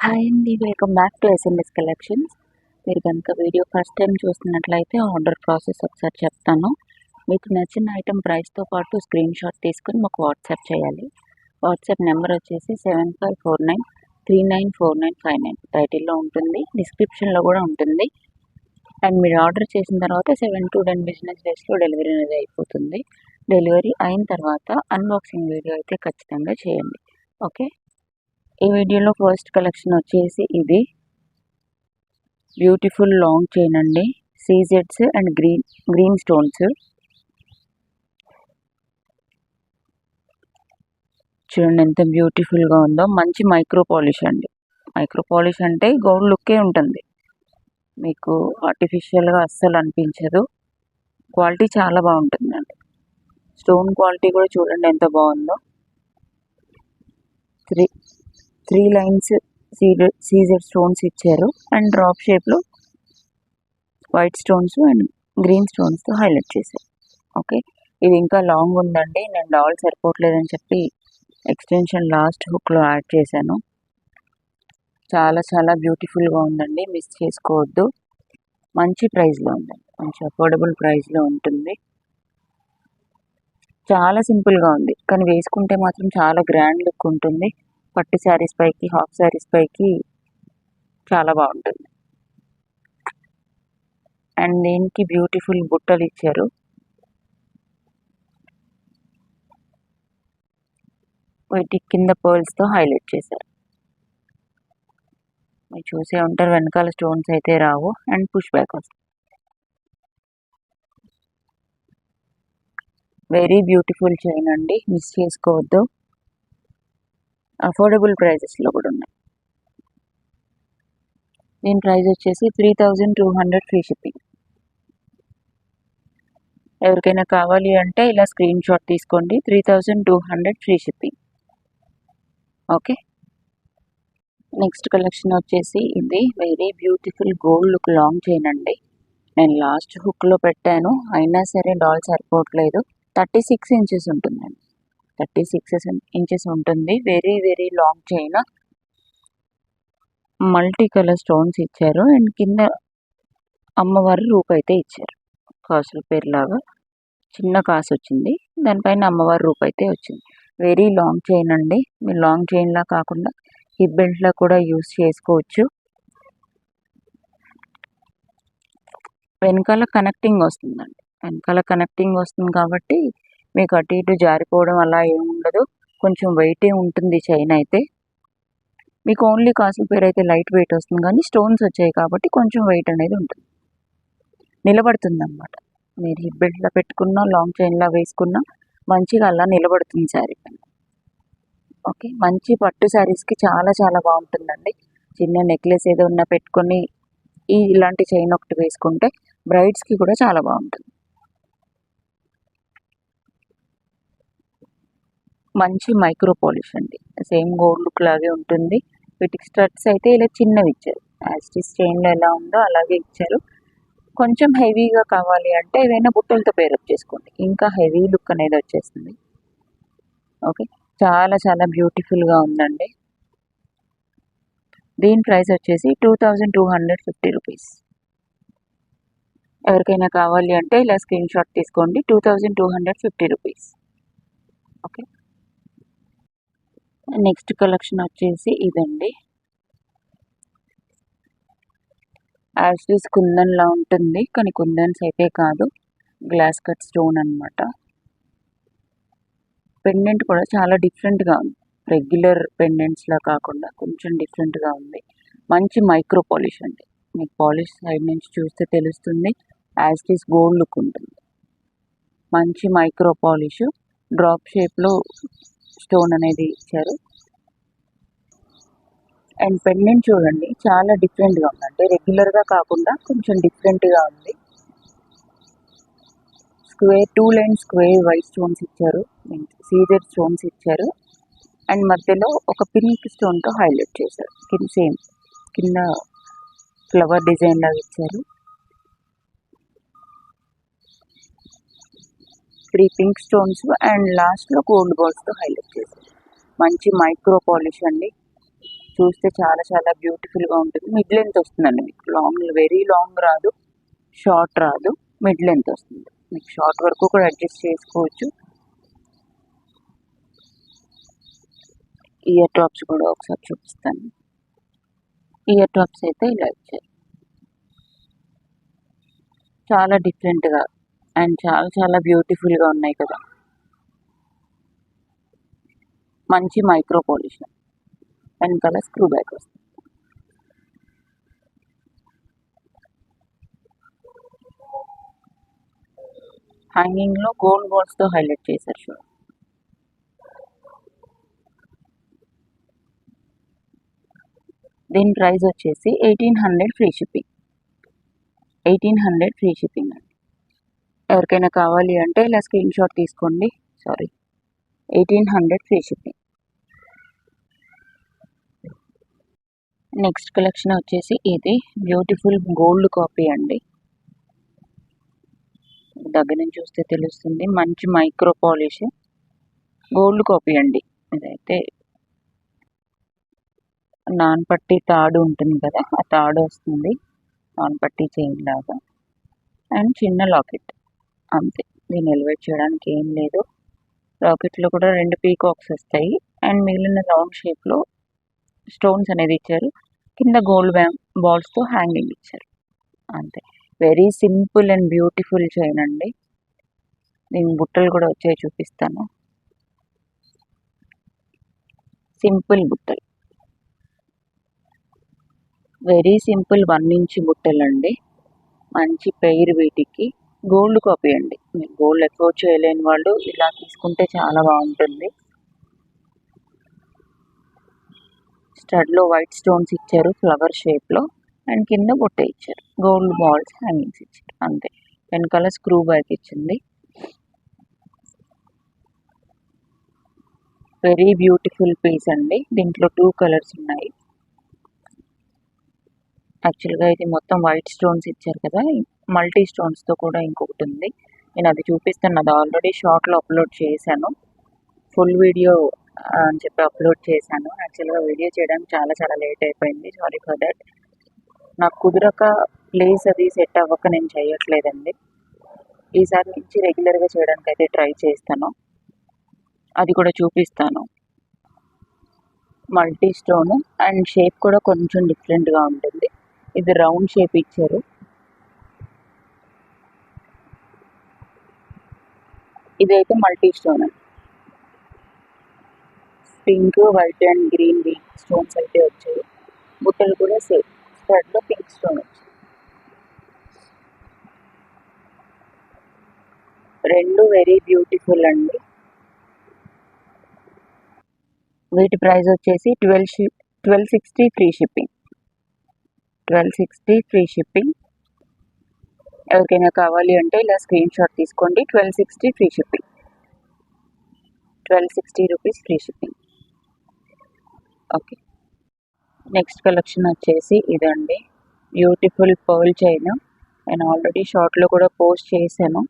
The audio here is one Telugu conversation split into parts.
హాయ్ అండి, welcome back to SMS collections. మీరు కనుక వీడియో ఫస్ట్ టైం చూస్తున్నట్లయితే ఆర్డర్ ప్రాసెస్ ఒకసారి చెప్తాను. మీకు నచ్చిన ఐటెం ప్రైస్తో పాటు స్క్రీన్ షాట్ తీసుకుని మాకు వాట్సాప్ చేయాలి. వాట్సాప్ నెంబర్ వచ్చేసి 7549394959 టైటిల్లో ఉంటుంది, డిస్క్రిప్షన్లో కూడా ఉంటుంది. అండ్ మీరు ఆర్డర్ చేసిన తర్వాత 7 to 10 బిజినెస్ డేస్లో డెలివరీ అనేది అయిపోతుంది. డెలివరీ అయిన తర్వాత అన్బాక్సింగ్ వీడియో అయితే ఖచ్చితంగా చేయండి. ఓకే, ఈ వీడియోలో ఫస్ట్ కలెక్షన్ వచ్చేసి ఇది బ్యూటిఫుల్ లాంగ్ చైన్ అండి. సీజెడ్స్ అండ్ గ్రీన్ స్టోన్స్. చూడండి ఎంత బ్యూటిఫుల్గా ఉందో. మంచి మైక్రో పాలిష్ అండి. మైక్రో పాలిష్ అంటే గోల్డ్ లుక్కే ఉంటుంది, మీకు ఆర్టిఫిషియల్గా అస్సలు అనిపించదు. క్వాలిటీ చాలా బాగుంటుందండి. స్టోన్ క్వాలిటీ కూడా చూడండి ఎంత బాగుందో. త్రీ లైన్స్ సీజెడ్ స్టోన్స్ ఇచ్చారు అండ్ డ్రాప్ షేప్లో వైట్ స్టోన్స్ అండ్ గ్రీన్ స్టోన్స్తో హైలైట్ చేశారు. ఓకే, ఇది ఇంకా లాంగ్ ఉందండి. నేను డాల్ సరిపోవట్లేదని చెప్పి ఎక్స్టెన్షన్ లాస్ట్ హుక్లో యాడ్ చేశాను. చాలా చాలా బ్యూటిఫుల్గా ఉందండి, మిస్ చేసుకోవద్దు. మంచి ప్రైస్లో ఉందండి, మంచి అఫోర్డబుల్ ప్రైస్లో ఉంటుంది. చాలా సింపుల్గా ఉంది కానీ వేసుకుంటే మాత్రం చాలా గ్రాండ్ లుక్ ఉంటుంది. పట్టు శారీస్ పైకి, హాఫ్ శారీస్ పైకి చాలా బాగుంటుంది. అండ్ దీనికి బ్యూటిఫుల్ బుట్టలు ఇచ్చారు. వీటి కింద పర్ల్స్తో హైలైట్ చేశారు. మీరు చూసే ఉంటారు, వెనకాల స్టోన్స్ అయితే రావు అండ్ పుష్ బ్యాక్ వస్తుంది. వెరీ బ్యూటిఫుల్ చైన్ అండి, మిస్ చేసుకోవద్దు. అఫోర్డబుల్ ప్రైజెస్లో కూడా ఉన్నాయి. దీని ప్రైస్ వచ్చేసి 3200 ఫ్రీ షిప్పింగ్. ఎవరికైనా కావాలి అంటే ఇలా స్క్రీన్ షాట్ తీసుకోండి. 3200 free shipping. Okay, next collection వచ్చేసి ఇది very beautiful gold look long chain అండి. నేను లాస్ట్ హుక్లో పెట్టాను, అయినా సరే డాల్ సరిపోవట్లేదు. 36 ఇంచెస్ ఉంటుందండి. 36 ఇంచెస్ ఉంటుంది. Very very long chain. Multi colour stones ఇచ్చారు అండ్ కింద అమ్మవారి రూప్ అయితే ఇచ్చారు. కాసుల పేరులాగా చిన్న కాసు వచ్చింది, దానిపైన అమ్మవారి రూప్ అయితే వచ్చింది. వెరీ లాంగ్ చైన్ అండి. మీరు లాంగ్ చైన్లా కాకుండా హిప్ బెల్ట్లా కూడా యూస్ చేసుకోవచ్చు. వెనకాల కనెక్టింగ్ వస్తుందండి. వెనకాల కనెక్టింగ్ వస్తుంది కాబట్టి మీకు అటు ఇటు జారిపోవడం అలా ఏమి ఉండదు. కొంచెం వెయిటే ఉంటుంది చైన్ అయితే. మీకు ఓన్లీ కాసుల పేరు అయితే లైట్ వెయిట్ వస్తుంది, కానీ స్టోన్స్ వచ్చాయి కాబట్టి కొంచెం వెయిట్ అనేది ఉంటుంది, నిలబడుతుంది అన్నమాట. మీరు హిప్ బెల్ట్లా పెట్టుకున్నా, లాంగ్ చైన్లా వేసుకున్నా మంచిగా అలా నిలబడుతుంది శారీ పైన. ఓకే, మంచి పట్టు శారీస్కి చాలా చాలా బాగుంటుందండి. చిన్న నెక్లెస్ ఏదో ఉన్నా పెట్టుకొని ఇలాంటి చైన్ ఒకటి వేసుకుంటే బ్రైడ్స్కి కూడా చాలా బాగుంటుంది. మంచి మైక్రో పాలిష్ అండి, సేమ్ గోల్డ్ లుక్ లాగే ఉంటుంది. వీటికి స్టడ్స్ అయితే ఇలా చిన్నవి ఇచ్చారు. యాస్టిస్ చైన్లో ఎలా ఉందో అలాగే ఇచ్చారు. కొంచెం హెవీగా కావాలి అంటే ఏదైనా బుట్టలతో పేరప్ చేసుకోండి, ఇంకా హెవీ లుక్ అనేది వచ్చేస్తుంది. ఓకే, చాలా చాలా బ్యూటిఫుల్గా ఉందండి. దీని ప్రైస్ వచ్చేసి 2250 రూపీస్. ఎవరికైనా కావాలి అంటే ఇలా స్క్రీన్ షాట్ తీసుకోండి. 2250 రూపీస్. ఓకే, నెక్స్ట్ కలెక్షన్ వచ్చేసి ఇదండి. యాస్టిస్ కుందన్లా ఉంటుంది కానీ కుందన్స్ అయితే కాదు, గ్లాస్ కట్ స్టోన్ అనమాట. పెండెంట్ కూడా చాలా డిఫరెంట్గా ఉంది. రెగ్యులర్ పెండెంట్స్లా కాకుండా కొంచెం డిఫరెంట్గా ఉంది. మంచి మైక్రో పాలిష్ అండి. మీకు పాలిష్ సైడ్ నుంచి చూస్తే తెలుస్తుంది. యాస్టిస్ గోల్డ్ లుక్ ఉంటుంది. మంచి మైక్రో పాలిష్, డ్రాప్ షేప్లో స్టోన్ అనేది ఇచ్చారు. అండ్ పెండెంట్ చూడండి చాలా డిఫరెంట్గా ఉంది, అంటే రెగ్యులర్గా కాకుండా కొంచెం డిఫరెంట్గా ఉంది. Square 2 line square white stones ఇచ్చారు, సీజెడ్ స్టోన్స్ ఇచ్చారు అండ్ మధ్యలో ఒక పింక్ స్టోన్తో హైలైట్ చేశారు. సేమ్ కింద ఫ్లవర్ డిజైన్ లాగా ఇచ్చారు. 3 పింక్ స్టోన్స్ అండ్ లాస్ట్లో గోల్డ్ బాల్స్తో హైలైట్ చేశారు. మంచి మైక్రో పాలిష్ అండి, చూస్తే చాలా చాలా బ్యూటిఫుల్గా ఉంటుంది. మిడ్ లెంత్ వస్తుందండి మీకు. లాంగ్ వెరీ లాంగ్ రాదు, షార్ట్ రాదు, మిడ్ లెంత్ వస్తుంది. మీకు షార్ట్ వరకు కూడా అడ్జస్ట్ చేసుకోవచ్చు. ఇయర్ టాప్స్ కూడా ఒకసారి చూపిస్తాను. ఇయర్ టాప్స్ అయితే ఇలా ఇచ్చారు, చాలా డిఫరెంట్గా అండ్ చాలా చాలా బ్యూటిఫుల్గా ఉన్నాయి కదా. మంచి మైక్రో పాలిష్, వెనకాల స్క్రూ బ్యాక్ వస్తుంది. హ్యాంగింగ్లో గోల్డ్ బాల్స్తో హైలైట్ చేశారు చూడండి. దీని ప్రైస్ వచ్చేసి 1800 ఫ్రీ షిప్పింగ్. 1800 ఫ్రీ షిప్పింగ్ అండి. ఎవరికైనా కావాలి అంటే ఇలా స్క్రీన్ షాట్ తీసుకోండి. 1800 ఫ్రీ షిప్పింగ్. నెక్స్ట్ కలెక్షన్ వచ్చేసి ఇది బ్యూటిఫుల్ గోల్డ్ కాపీ అండి. దగ్గర నుంచి చూస్తే తెలుస్తుంది. మంచి మైక్రో పాలిష్ గోల్డ్ కాపీ అండి. ఇదైతే నాన్ పట్టి తాడు ఉంటుంది కదా, ఆ తాడు వస్తుంది, నాన్ పట్టి చైన్ లాగా. అండ్ చిన్న లాకెట్ అంతే. దీన్ని ఎలివేట్ చేయడానికి ఏం లేదు. లాకెట్లో కూడా 2 పీకాక్స్ వస్తాయి అండ్ మిగిలిన రౌండ్ షేప్లో స్టోన్స్ అనేది ఇచ్చారు. కింద గోల్డ్ బాల్స్తో హ్యాంగింగ్ ఇచ్చారు అంతే. Very simple and beautiful chain అండి. దీని బుట్టలు కూడా వచ్చాయి, చూపిస్తాను. సింపుల్ బుట్టలు, వెరీ సింపుల్ 1 ఇంచ్ బుట్టలు అండి. మంచి పెయిర్ వీటికి. గోల్డ్ కాపీ అండి. మీరు గోల్డ్ ఎఫోర్డ్ చేయలేని వాళ్ళు ఇలా తీసుకుంటే చాలా బాగుంటుంది. స్టడ్లో వైట్ స్టోన్స్ ఇచ్చారు ఫ్లవర్ షేప్లో అండ్ కింద బుట్ట ఇచ్చారు. గోల్డ్ బాల్స్ హ్యాంగింగ్స్ ఇచ్చారు అంతే. వెనకాల స్క్రూ బ్యాక్ ఇచ్చింది. వెరీ బ్యూటిఫుల్ పీస్ అండి. దీంట్లో 2 కలర్స్ ఉన్నాయి. యాక్చువల్గా ఇది మొత్తం వైట్ స్టోన్స్ ఇచ్చారు కదా, మల్టీ స్టోన్స్తో కూడా ఇంకొకటి ఉంది. నేను అది చూపిస్తాను. అది ఆల్రెడీ షార్ట్లో అప్లోడ్ చేశాను. ఫుల్ వీడియో అని చెప్పి అప్లోడ్ చేశాను. యాక్చువల్గా వీడియో చేయడానికి చాలా చాలా లేట్ అయిపోయింది. Sorry for that. నాకు కుదరక ప్లేస్ అది సెట్ అవ్వక నేను చేయట్లేదండి. ఈసారి నుంచి రెగ్యులర్గా చేయడానికి అయితే ట్రై చేస్తాను. అది కూడా చూపిస్తాను. మల్టీ స్టోన్ అండ్ షేప్ కూడా కొంచెం డిఫరెంట్గా ఉంటుంది. ఇది రౌండ్ షేప్ ఇచ్చారు. ఇదైతే మల్టీ స్టోన్ అండి. Pink, white and green stones అయితే వచ్చాయి. బుట్టలు కూడా సేమ్. స్టడ్లో పింక్ స్టోన్ వచ్చాయి. 2 వెరీ బ్యూటిఫుల్ అండి. వీటి ప్రైస్ వచ్చేసి 1260 ఫ్రీ షిప్పింగ్. 1260 free shipping. ఎవరికైనా కావాలి అంటే ఇలా స్క్రీన్ షాట్ తీసుకోండి. 1260 free shipping. 1260 rupees free shipping. Okay. Next collection వచ్చేసి ఇదండి. Beautiful pearl chain. నేను ఆల్రెడీ షార్ట్లో కూడా పోస్ట్ చేశాను.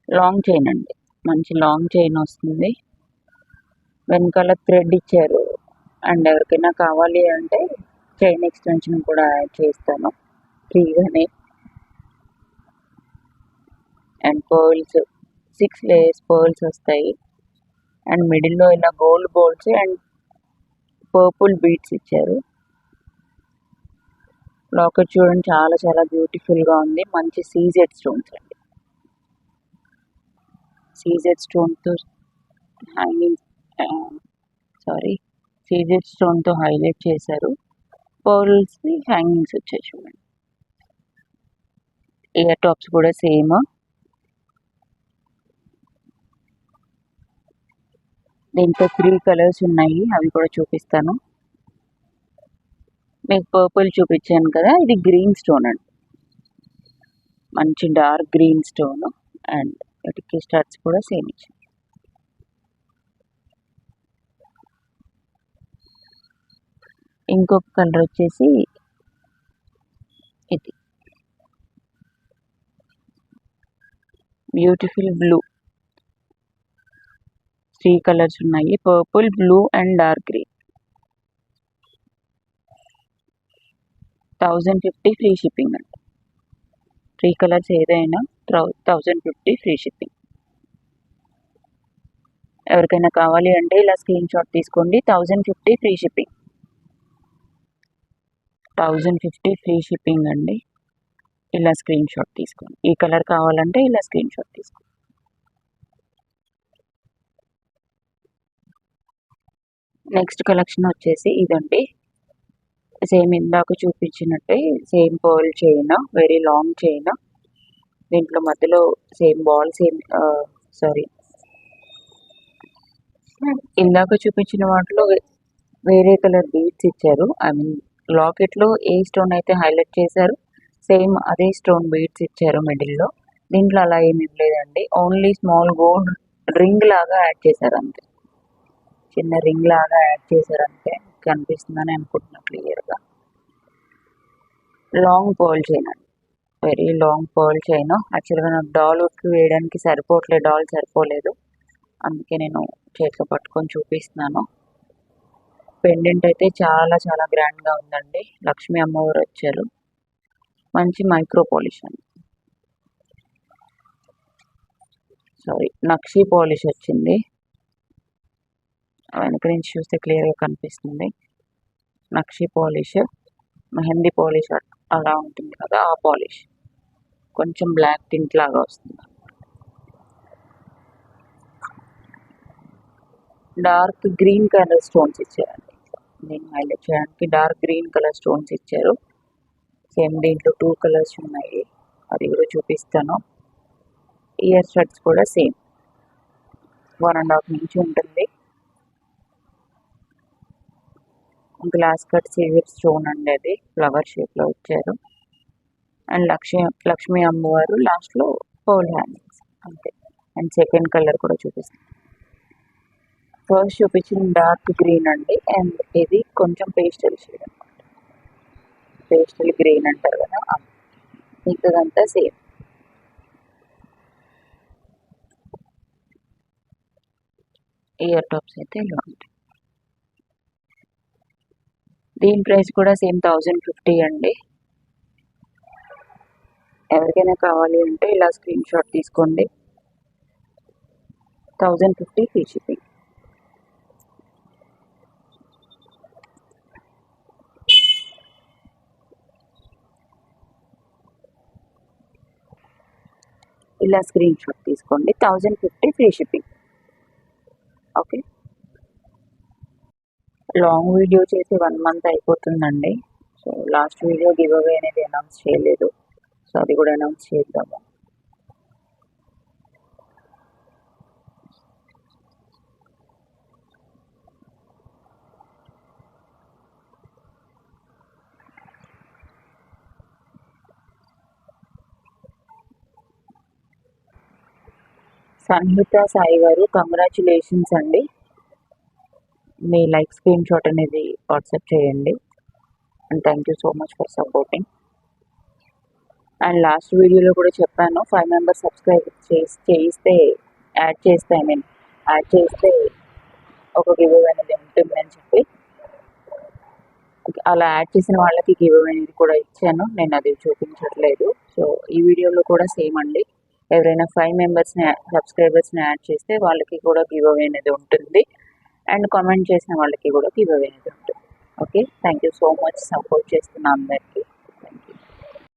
లాంగ్ చైన్ అండి. మంచి లాంగ్ చైన్ వస్తుంది. వెనకాల థ్రెడ్ ఇచ్చారు. అండ్ ఎవరికైనా కావాలి అంటే చైన్ ఎక్స్టెన్షన్ కూడా యాడ్ చేస్తాను ఫ్రీగానే. అండ్ పర్ల్స్ 6 లేయర్స్ పర్ల్స్ వస్తాయి. అండ్ మిడిల్లో ఇలా gold balls and purple beads ఇచ్చారు. లాకెట్ చూడండి, చాలా చాలా బ్యూటిఫుల్గా ఉంది. మంచి సీజెడ్ స్టోన్స్ అండి. సీజెడ్ స్టోన్తో హ్యాంగింగ్ సీజెడ్ స్టోన్తో హైలైట్ చేశారు. పర్ల్స్కి హ్యాంగింగ్స్ వచ్చాయి చూడండి. ఇయర్ టాప్స్ కూడా సేమ్. దీంట్లో 3 కలర్స్ ఉన్నాయి, అవి కూడా చూపిస్తాను. మీకు పర్పుల్ చూపించాను కదా, ఇది గ్రీన్ స్టోన్ అండి. మంచి డార్క్ గ్రీన్ స్టోన్ అండ్ వాటికి స్టడ్స్ కూడా సేమ్ ఇచ్చాను. ఇంకొక కలర్ వచ్చేసి ఇది బ్యూటిఫుల్ బ్లూ. 3 కలర్స్ ఉన్నాయి, purple, blue and dark green. 1050 free shipping అండి. 3 కలర్స్ ఏదైనా 1050 ఫ్రీ షిప్పింగ్. ఎవరికైనా కావాలి అంటే ఇలా స్క్రీన్ షాట్ తీసుకోండి. 1050 ఫ్రీ షిప్పింగ్. 1050 ఫ్రీ షిప్పింగ్ అండి. ఇలా స్క్రీన్ షాట్ తీసుకోండి. ఈ కలర్ కావాలంటే ఇలా స్క్రీన్ షాట్ తీసుకోండి. నెక్స్ట్ కలెక్షన్ వచ్చేసి ఇదండి. సేమ్ ఇందాక చూపించినట్టే same pearl chain, very long chain. దీంట్లో మధ్యలో సేమ్ బాల్, సారీ, ఇందాక చూపించిన వాటిలో వేరే కలర్ బీడ్స్ ఇచ్చారు. ఐ మీన్ లాకెట్లో ఏ స్టోన్ అయితే హైలైట్ చేశారు సేమ్ అదే స్టోన్ బీడ్స్ ఇచ్చారు మిడిల్లో. దీంట్లో అలా ఏమీ లేదండి. ఓన్లీ స్మాల్ గోల్డ్ రింగ్ లాగా యాడ్ చేశారు అంతే. చిన్న రింగ్ లాగా యాడ్ చేశారు అంతే. కనిపిస్తుందని అనుకుంటున్నా క్లియర్గా. లాంగ్ పర్ల్ చైన్ అండి, వెరీ లాంగ్ పర్ల్ చైన్. యాక్చువల్గా నాకు డాల్కి వేయడానికి సరిపోవట్లేదు, డాల్ సరిపోలేదు, అందుకే నేను చేతిలో పట్టుకొని చూపిస్తున్నాను. పెండెంట్ అయితే చాలా చాలా గ్రాండ్గా ఉందండి. లక్ష్మీ అమ్మవారు వచ్చారు. మంచి మైక్రో పాలిష్ అండి, సారీ నక్షీ పాలిష్ వచ్చింది. వెనక నుంచి చూస్తే క్లియర్గా కనిపిస్తుంది. నక్షీ పాలిష్, మెహందీ పాలిష్ అలా ఉంటుంది కదా, ఆ పాలిష్. కొంచెం బ్లాక్ టింట్ లాగా వస్తుంది. డార్క్ గ్రీన్ కలర్ స్టోన్స్ ఇచ్చారండి. నేను హైలైట్ చేయడానికి డార్క్ గ్రీన్ కలర్ స్టోన్స్ ఇచ్చారు. సేమ్ దీంట్లో 2 కలర్స్ ఉన్నాయి, అది కూడా చూపిస్తాను. ఇయర్ స్టడ్స్ కూడా సేమ్ 1.5 నుంచి ఉంటుంది. గ్లాస్ కట్ సిల్వర్ స్టోన్ అండి, అది ఫ్లవర్ షేప్లో ఇచ్చారు. అండ్ లక్ష్మీ అమ్మవారు లాస్ట్లో పర్ల్ హ్యాంగింగ్స్ అంతే. అండ్ సెకండ్ కలర్ కూడా చూపిస్తాను. ఫస్ట్ చూపించిన డార్క్ గ్రీన్ అండి, అండ్ ఇది కొంచెం పేస్టల్ షేడ్ అనమాట. పేస్టల్ గ్రీన్ అంటారు కదా, మిగతాదంతా సేమ్. ఇయర్ టాప్స్ అయితే ఇలా ఉంటాయి. దీని ప్రైస్ కూడా సేమ్ 1050 అండి. ఎవరికైనా కావాలి అంటే ఇలా స్క్రీన్ షాట్ తీసుకోండి. 1050 ఫ్రీ షిప్పింగ్. ఇలా స్క్రీన్ షాట్ తీసుకోండి. 1050 free shipping. Okay, long video చేసి 1 మంత్ అయిపోతుందండి. So last video give away అనేది అనౌన్స్ చేయలేదు, సో అది కూడా అనౌన్స్ చేద్దాము. సంహిత సాయి గారు, కంగ్రాచులేషన్స్ అండి. మీ లైక్ స్క్రీన్ షాట్ అనేది వాట్సాప్ చేయండి. And thank you so much for supporting. And last వీడియోలో కూడా చెప్పాను, 5 మెంబర్స్ సబ్స్క్రైబ్ చేస్తే యాడ్ చేస్తే ఒక గివ్ అవే అనేది ఉంటుందని చెప్పి, అలా యాడ్ చేసిన వాళ్ళకి గివ్ అవే అనేది కూడా ఇచ్చాను. నేను అది చూపించట్లేదు. సో ఈ వీడియోలో కూడా సేమ్ అండి. ఎవరైనా 5 మెంబర్స్ని సబ్స్క్రైబర్స్ని యాడ్ చేస్తే వాళ్ళకి కూడా గివ్ అవే అనేది ఉంటుంది. అండ్ కామెంట్ చేసిన వాళ్ళకి కూడా గివ్ అవే అనేది ఉంటుంది. Okay, thank you so much support చేస్తున్న అందరికీ.